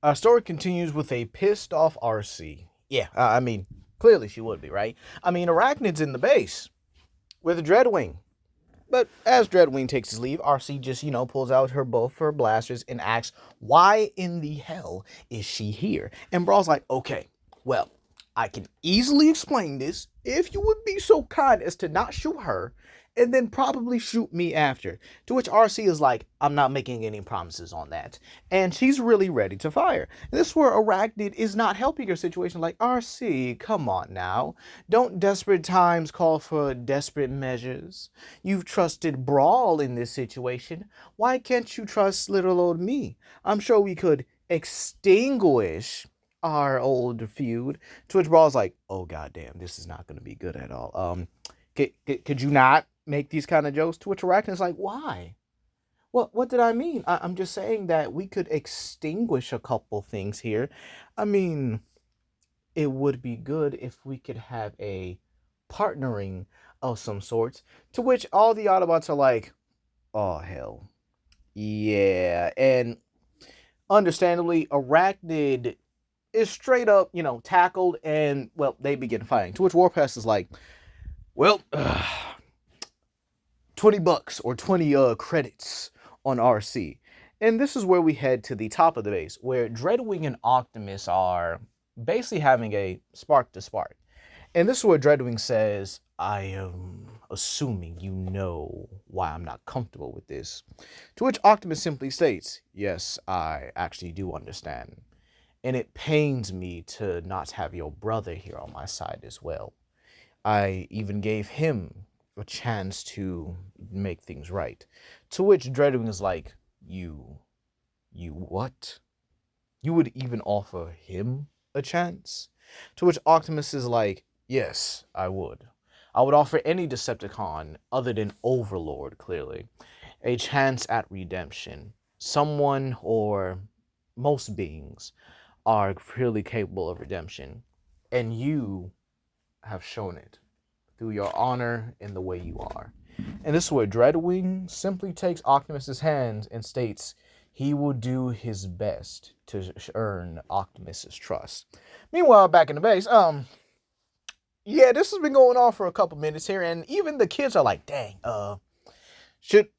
Our story continues with a pissed off RC. Yeah, I mean, clearly she would be, right? I mean, Arachnid's in the base with Dreadwing. But as Dreadwing takes his leave, RC just, pulls out both her blasters and asks, why in the hell is she here? And Brawl's like, okay, well, I can easily explain this if you would be so kind as to not shoot her and then probably shoot me after. To which RC is like, I'm not making any promises on that. And she's really ready to fire. And this is where Arachnid is not helping her situation. Like, RC, come on now. Don't desperate times call for desperate measures? You've trusted Brawl in this situation. Why can't you trust little old me? I'm sure we could extinguish our old feud. To which Brawl's like, oh goddamn, this is not going to be good at all. Could you not make these kind of jokes? To which Arachnid's like, why? What did I mean? I'm just saying that we could extinguish a couple things here. I mean, it would be good if we could have a partnering of some sorts. To which all the Autobots are like, oh hell. Yeah. And understandably, Arachnid is straight up, tackled and, well, they begin fighting. To which Warpath is like, well, $20 or 20 credits on RC. And this is where we head to the top of the base, where Dreadwing and Optimus are basically having a spark to spark. And this is where Dreadwing says, I am assuming you know why I'm not comfortable with this. To which Optimus simply states, yes, I actually do understand. And it pains me to not have your brother here on my side as well. I even gave him a chance to make things right. To which Dreadwing is like, you what? You would even offer him a chance? To which Optimus is like, yes, I would. I would offer any Decepticon other than Overlord, clearly, a chance at redemption. Someone, or most beings, are clearly capable of redemption. And you have shown it through your honor and the way you are. And this is where Dreadwing simply takes Optimus's hands and states he will do his best to earn Optimus's trust. Meanwhile, back in the base, yeah, this has been going on for a couple minutes here, and even the kids are like, dang, should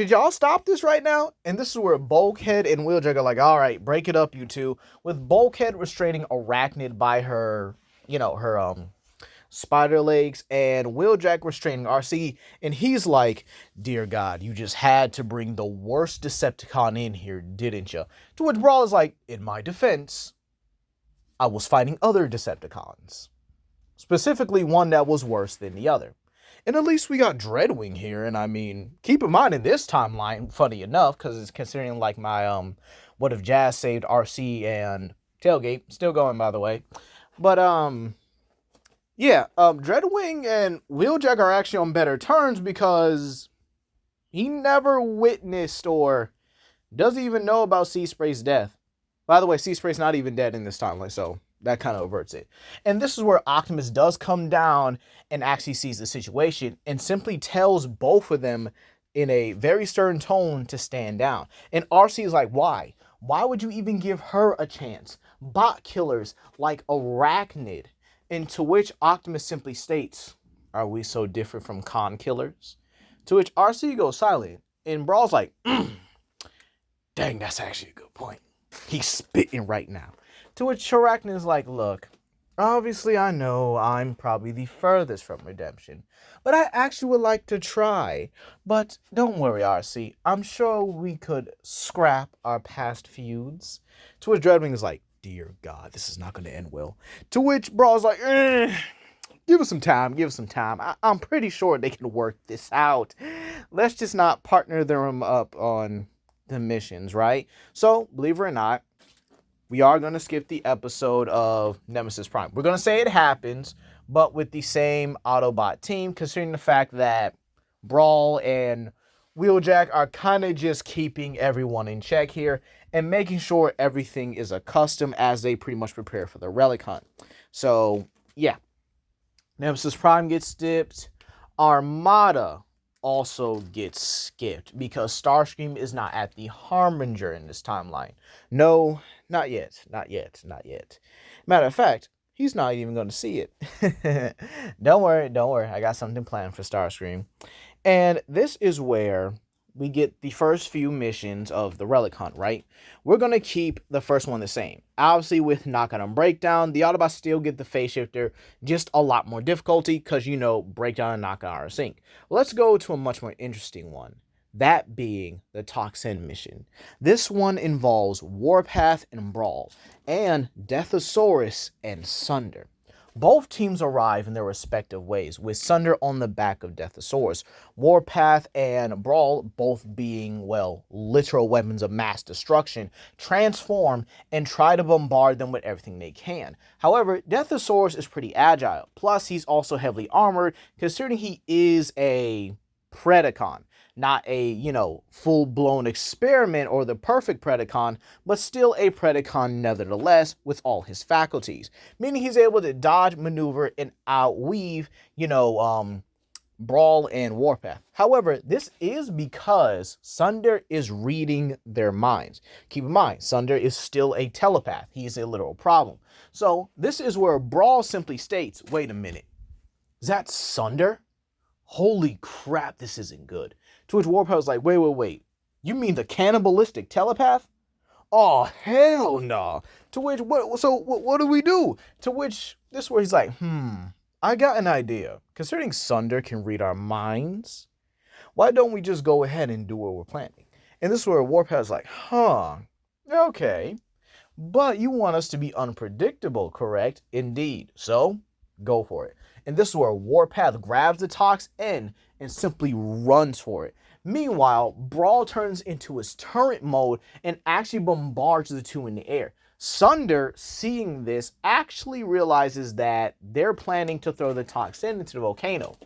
y'all stop this right now? And this is where Bulkhead and Wheeljack are like, all right, break it up, you two. With Bulkhead restraining Arachnid by her, her spider legs, and Wheeljack restraining RC, and he's like, dear God, you just had to bring the worst Decepticon in here, didn't you? To which Brawl is like, in my defense, I was fighting other Decepticons. Specifically one that was worse than the other. And at least we got Dreadwing here, and I mean, keep in mind in this timeline, funny enough, because it's considering like my what if Jazz saved RC and Tailgate, still going by the way. But yeah, Dreadwing and Wheeljack are actually on better terms because he never witnessed or doesn't even know about Sea Spray's death. By the way, Sea Spray's not even dead in this timeline, so that kind of averts it. And this is where Optimus does come down and actually sees the situation and simply tells both of them in a very stern tone to stand down. And RC is like, why? Why would you even give her a chance? Bot killers like Arachnid. And to which Optimus simply states, are we so different from con killers? To which RC goes silent. And Brawl's like, dang, that's actually a good point. He's spitting right now. To which Arachnid is like, look, obviously I know I'm probably the furthest from redemption, but I actually would like to try. But don't worry, RC. I'm sure we could scrap our past feuds. To which Dreadwing is like, dear God, this is not going to end well. To which Brawl's like, give us some time, give us some time. I'm pretty sure they can work this out. Let's just not partner them up on the missions, right? So, believe it or not, we are going to skip the episode of Nemesis Prime. We're going to say it happens, but with the same Autobot team, considering the fact that Brawl and Wheeljack are kind of just keeping everyone in check here and making sure everything is accustomed as they pretty much prepare for the Relic hunt. So, yeah. Nemesis Prime gets skipped. Armada also gets skipped because Starscream is not at the Harbinger in this timeline. No, not yet, not yet, not yet. Matter of fact, he's not even going to see it. Don't worry, don't worry. I got something planned for Starscream. And this is where we get the first few missions of the Relic Hunt, right? We're going to keep the first one the same. Obviously, with Knockout and Breakdown, the Autobots still get the phase shifter, just a lot more difficulty because, you know, Breakdown and Knockout are sync. Let's go to a much more interesting one. That being the Toxin mission. This one involves Warpath and Brawl, and Deathosaurus and Sunder. Both teams arrive in their respective ways, with Sunder on the back of Deathosaurus, Warpath and Brawl both being, well, literal weapons of mass destruction, transform and try to bombard them with everything they can. However, Deathosaurus is pretty agile, plus he's also heavily armored, considering he is a Predacon. Not a, you know, full-blown experiment or the perfect Predacon, but still a Predacon nevertheless with all his faculties. Meaning he's able to dodge, maneuver, and outweave, you know, Brawl and Warpath. However, this is because Sunder is reading their minds. Keep in mind, Sunder is still a telepath. He's a literal problem. So this is where Brawl simply states, wait a minute, is that Sunder? Holy crap, this isn't good. To which Warpath was like, wait. You mean the cannibalistic telepath? Oh, hell no. To which, what do we do? To which, this is where he's like, I got an idea. Considering Sunder can read our minds, why don't we just go ahead and do what we're planning? And this is where Warpath's like, okay. But you want us to be unpredictable, correct? Indeed. So, go for it. And this is where Warpath grabs the toxin and simply runs for it. Meanwhile, Brawl turns into his turret mode and actually bombards the two in the air. Sunder, seeing this, actually realizes that they're planning to throw the toxin into the volcano.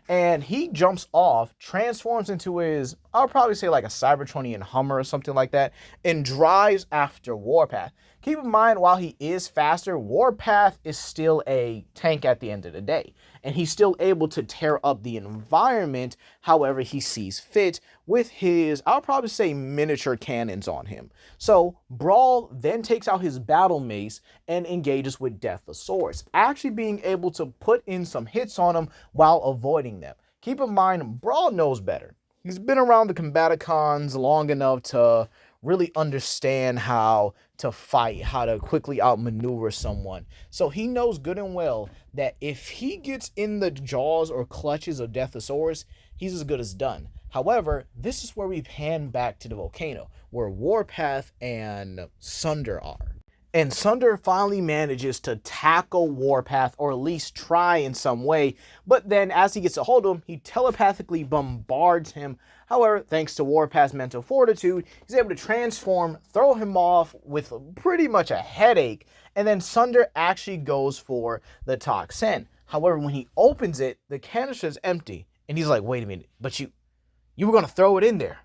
And he jumps off, transforms into his, I'll probably say like a Cybertronian Hummer or something like that, and drives after Warpath. Keep in mind, while he is faster, Warpath is still a tank at the end of the day. And he's still able to tear up the environment however he sees fit with his, I'll probably say, miniature cannons on him. So Brawl then takes out his battle mace and engages with Deathosaurus, actually being able to put in some hits on him while avoiding them. Keep in mind, Brawl knows better. He's been around the Combaticons long enough to really understand how to fight, how to quickly outmaneuver someone. So he knows good and well that if he gets in the jaws or clutches of Deathosaurus, he's as good as done. However, this is where we pan back to the volcano, where Warpath and Sunder are. And Sunder finally manages to tackle Warpath, or at least try in some way, but then as he gets a hold of him, he telepathically bombards him. However, thanks to Warpath's mental fortitude, he's able to transform, throw him off with pretty much a headache, and then Sunder actually goes for the toxin. However, when he opens it, the canister is empty, and he's like, wait a minute, but you were going to throw it in there.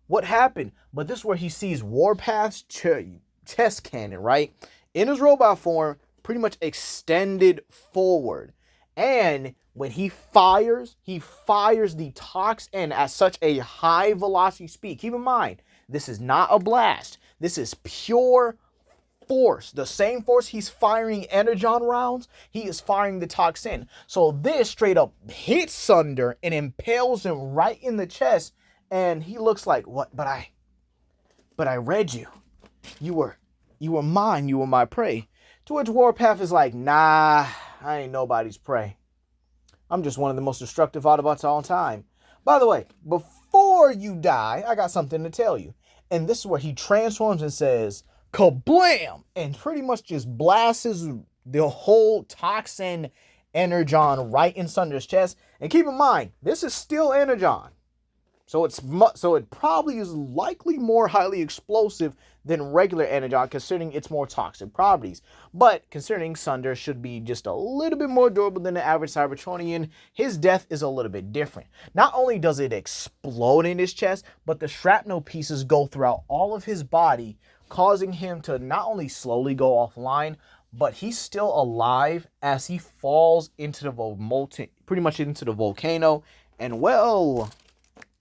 What happened? But this is where he sees Warpath's chest cannon, right? In his robot form, pretty much extended forward. And when he fires the toxin at such a high velocity speed. Keep in mind, this is not a blast. This is pure force. The same force he's firing energon rounds, he is firing the toxin. So this straight up hits Sunder and impales him right in the chest. And he looks like, what? But I read you. You were mine. You were my prey. To which Warpath is like, nah, I ain't nobody's prey. I'm just one of the most destructive Autobots of all time. By the way, before you die, I got something to tell you. And this is where he transforms and says, kablam! And pretty much just blasts the whole toxin energon right in Sunder's chest. And keep in mind, this is still energon. So it probably is likely more highly explosive than regular energon, considering its more toxic properties. But considering Sunder should be just a little bit more durable than the average Cybertronian, his death is a little bit different. Not only does it explode in his chest, but the shrapnel pieces go throughout all of his body, causing him to not only slowly go offline, but he's still alive as he falls into pretty much into the volcano, and well,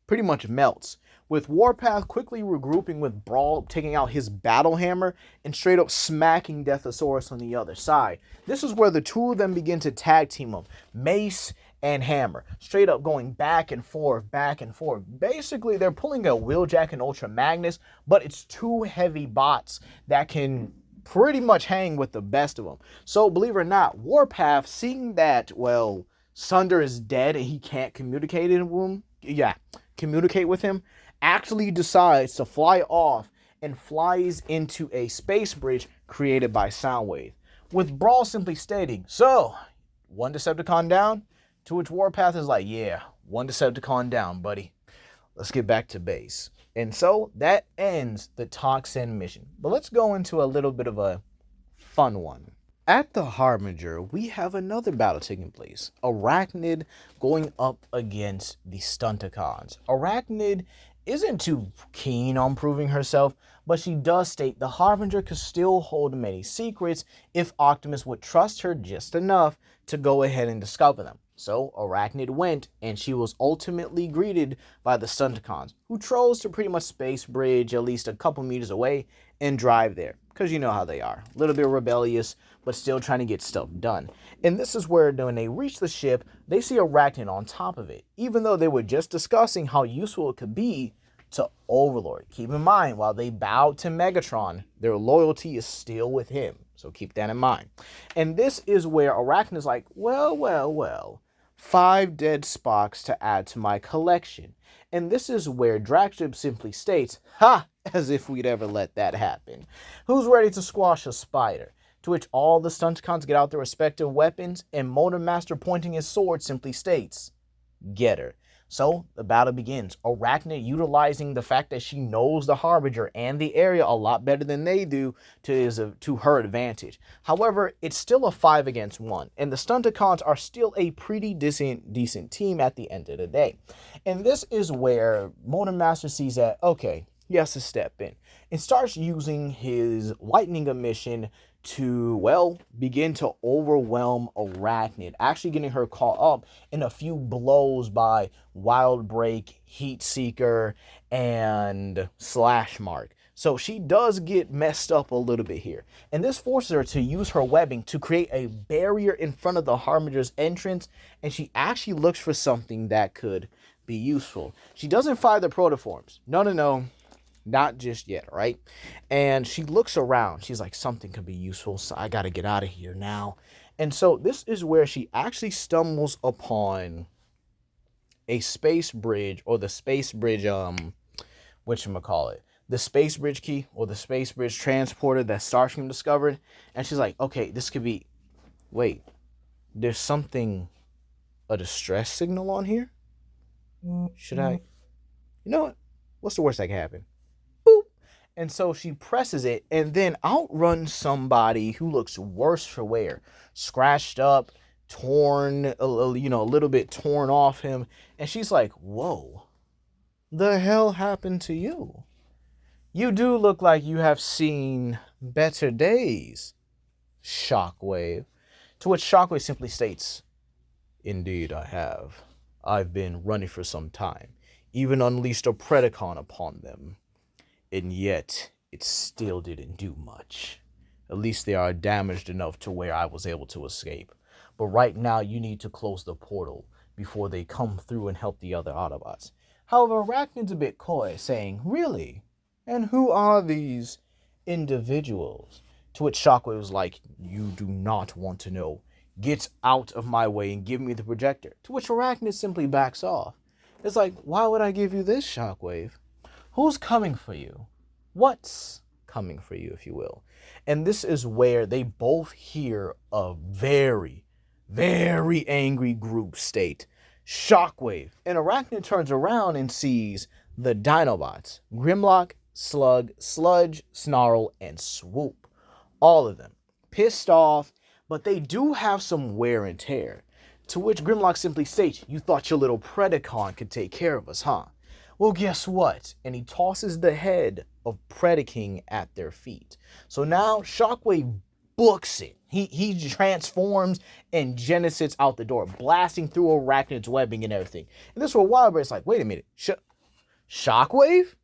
pretty much melts. with Warpath quickly regrouping with Brawl taking out his battle hammer and straight up smacking Deathosaurus on the other side. This is where the two of them begin to tag team up, Mace and Hammer, straight up going back and forth, back and forth. Basically, they're pulling a Wheeljack and Ultra Magnus, but it's two heavy bots that can pretty much hang with the best of them. So, believe it or not, Warpath, seeing that, well, Sunder is dead and he can't communicate with him, actually decides to fly off and flies into a space bridge created by Soundwave, with Brawl simply stating, "So, one Decepticon down?" To which Warpath is like, "Yeah, one Decepticon down, buddy. Let's get back to base." And so that ends the Toxin mission. But let's go into a little bit of a fun one. At the Harbinger, we have another battle taking place. Arachnid going up against the Stunticons. Arachnid isn't too keen on proving herself, but she does state the Harbinger could still hold many secrets if Optimus would trust her just enough to go ahead and discover them. So Arachnid went, and she was ultimately greeted by the Stunticons, who chose to pretty much space bridge at least a couple meters away and drive there. Because you know how they are. A little bit rebellious, but still trying to get stuff done. And this is where when they reach the ship, they see Arachnid on top of it, even though they were just discussing how useful it could be to Overlord. Keep in mind, while they bowed to Megatron, their loyalty is still with him. So keep that in mind. And this is where Arachnid is like, well. 5 dead Spocks to add to my collection. And this is where Dragstrip simply states, "Ha! As if we'd ever let that happen. Who's ready to squash a spider?" To which all the Stunticons get out their respective weapons, and Motor Master pointing his sword simply states, "Get her." So the battle begins. Arachnid utilizing the fact that she knows the Harbinger and the area a lot better than they do to her advantage. However, it's still a 5 against 1, and the Stunticons are still a pretty decent team at the end of the day. And this is where Motor Master sees that, okay, he has to step in and starts using his lightning emission to, well, begin to overwhelm Arachnid, actually getting her caught up in a few blows by Wild Break, Heat Seeker, and Slash Mark. So she does get messed up a little bit here. And this forces her to use her webbing to create a barrier in front of the Harbinger's entrance, and she actually looks for something that could be useful. She doesn't fire the protoforms. No. Not just yet, right? And she looks around. She's like, something could be useful, so I gotta get out of here now. And so this is where she actually stumbles upon a space bridge, or the space bridge, whatchamacallit, the space bridge key, or the space bridge transporter that Starscream discovered. And she's like, okay, this could be, wait, there's something, a distress signal on here? Should I, you know what? What's the worst that can happen? And so she presses it and then outruns somebody who looks worse for wear. Scratched up, torn, a little bit torn off him. And she's like, whoa, the hell happened to you? You do look like you have seen better days, Shockwave. To which Shockwave simply states, indeed I have. I've been running for some time. Even unleashed a Predacon upon them. And yet, it still didn't do much. At least they are damaged enough to where I was able to escape. But right now, you need to close the portal before they come through and help the other Autobots. However, Arachnid's a bit coy, saying, really? And who are these individuals? To which Shockwave was like, you do not want to know. Get out of my way and give me the projector. To which Arachnid simply backs off. It's like, why would I give you this, Shockwave? Who's coming for you? What's coming for you, if you will? And this is where they both hear a very, very angry group state, Shockwave. And Arachnid turns around and sees the Dinobots, Grimlock, Slug, Sludge, Snarl, and Swoop. All of them. Pissed off, but they do have some wear and tear. To which Grimlock simply states, you thought your little Predacon could take care of us, huh? Well, guess what? And he tosses the head of Predaking at their feet. So now Shockwave books it. He transforms and Genesis out the door, blasting through Arachnid's webbing and everything. And this for a while, but it's like, wait a minute. Shockwave?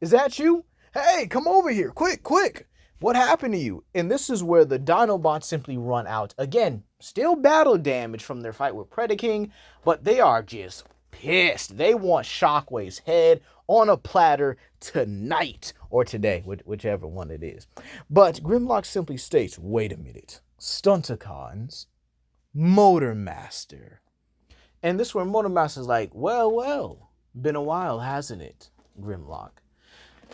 Is that you? Hey, come over here. Quick, quick. What happened to you? And this is where the Dinobots simply run out. Again, still battle damage from their fight with Predaking, but they are just pissed. They want Shockwave's head on a platter tonight or today, whichever one it is. But Grimlock simply states, wait a minute. Stunticons, Motormaster. And this is where Motormaster's like, well, been a while, hasn't it, Grimlock?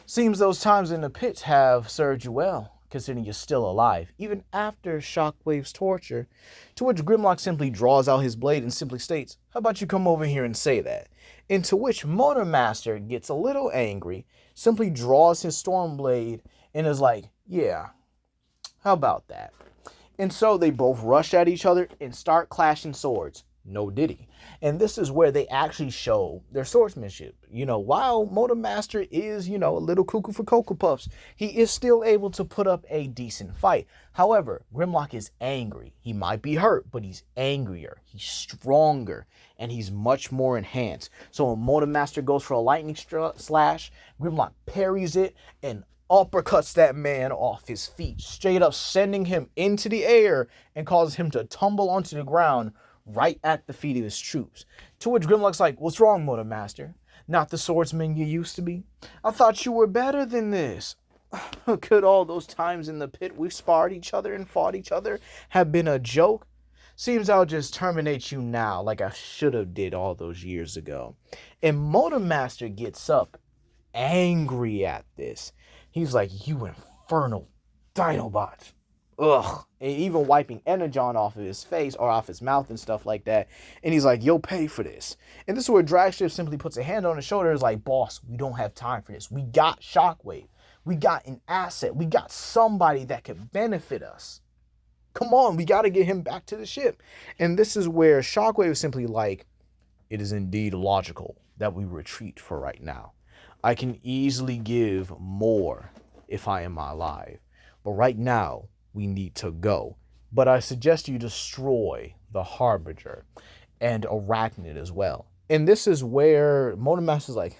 Seems those times in the pits have served you well, considering you're still alive, even after Shockwave's torture. To which Grimlock simply draws out his blade and simply states, how about you come over here and say that? Into which Motormaster gets a little angry, simply draws his storm blade, and is like, yeah, how about that? And so they both rush at each other and start clashing swords. No diddy. And this is where they actually show their swordsmanship. While Motormaster is, a little cuckoo for Cocoa Puffs, he is still able to put up a decent fight. However, Grimlock is angry. He might be hurt, but he's angrier. He's stronger, and he's much more enhanced. So when Motormaster goes for a lightning slash, Grimlock parries it and uppercuts that man off his feet, straight up sending him into the air and causes him to tumble onto the ground right at the feet of his troops. To which Grimlock's like, what's wrong, Motormaster? Not the swordsman you used to be? I thought you were better than this. Could all those times in the pit we sparred each other and fought each other have been a joke? Seems I'll just terminate you now like I should have did all those years ago. And Motormaster gets up angry at this. He's like, you infernal Dinobots. Ugh. And even wiping Energon off of his face or off his mouth and stuff like that. And he's like, you'll pay for this. And this is where Dragship simply puts a hand on his shoulder and is like, boss, we don't have time for this. We got Shockwave. We got an asset. We got somebody that could benefit us. Come on, we got to get him back to the ship. And this is where Shockwave is simply like, it is indeed logical that we retreat for right now. I can easily give more if I am alive. But right now, we need to go. But I suggest you destroy the Harbinger and Arachnid as well. And this is where Motormaster's like,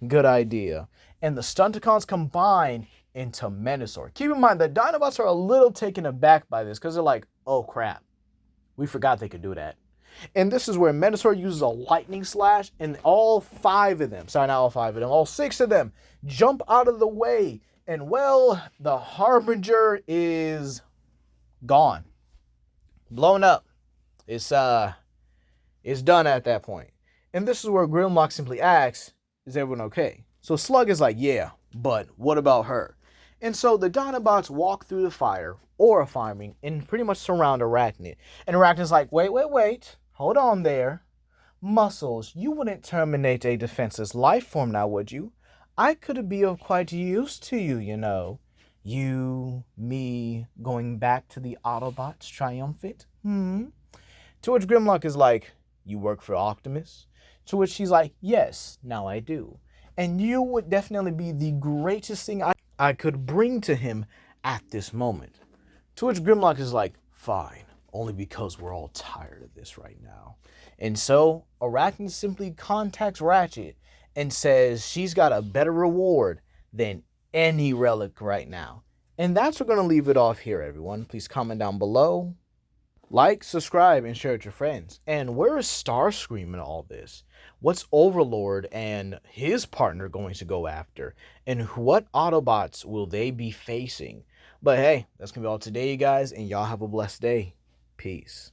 good idea. And the Stunticons combine into Menasor. Keep in mind, the Dinobots are a little taken aback by this because they're like, oh crap, we forgot they could do that. And this is where Menasor uses a lightning slash, and all six of them jump out of the way. And well, the Harbinger is gone. Blown up. It's done at that point. And this is where Grimlock simply asks, is everyone okay? So Slug is like, yeah, but what about her? And so the Dinobots walk through the fire, aura farming, and pretty much surround Arachnid. And Arachnid's like, wait. Hold on there. Muscles, you wouldn't terminate a defenseless life form now, would you? I could be of quite use to you, You, me, going back to the Autobots triumphant? To which Grimlock is like, you work for Optimus? To which she's like, yes, now I do. And you would definitely be the greatest thing I could bring to him at this moment. To which Grimlock is like, fine, only because we're all tired of this right now. And so Arachnid simply contacts Ratchet and says she's got a better reward than any relic right now. And that's where we're going to leave it off here, everyone. Please comment down below. Like, subscribe, and share with your friends. And where is Starscream in all this? What's Overlord and his partner going to go after? And what Autobots will they be facing? But hey, that's going to be all today, you guys. And y'all have a blessed day. Peace.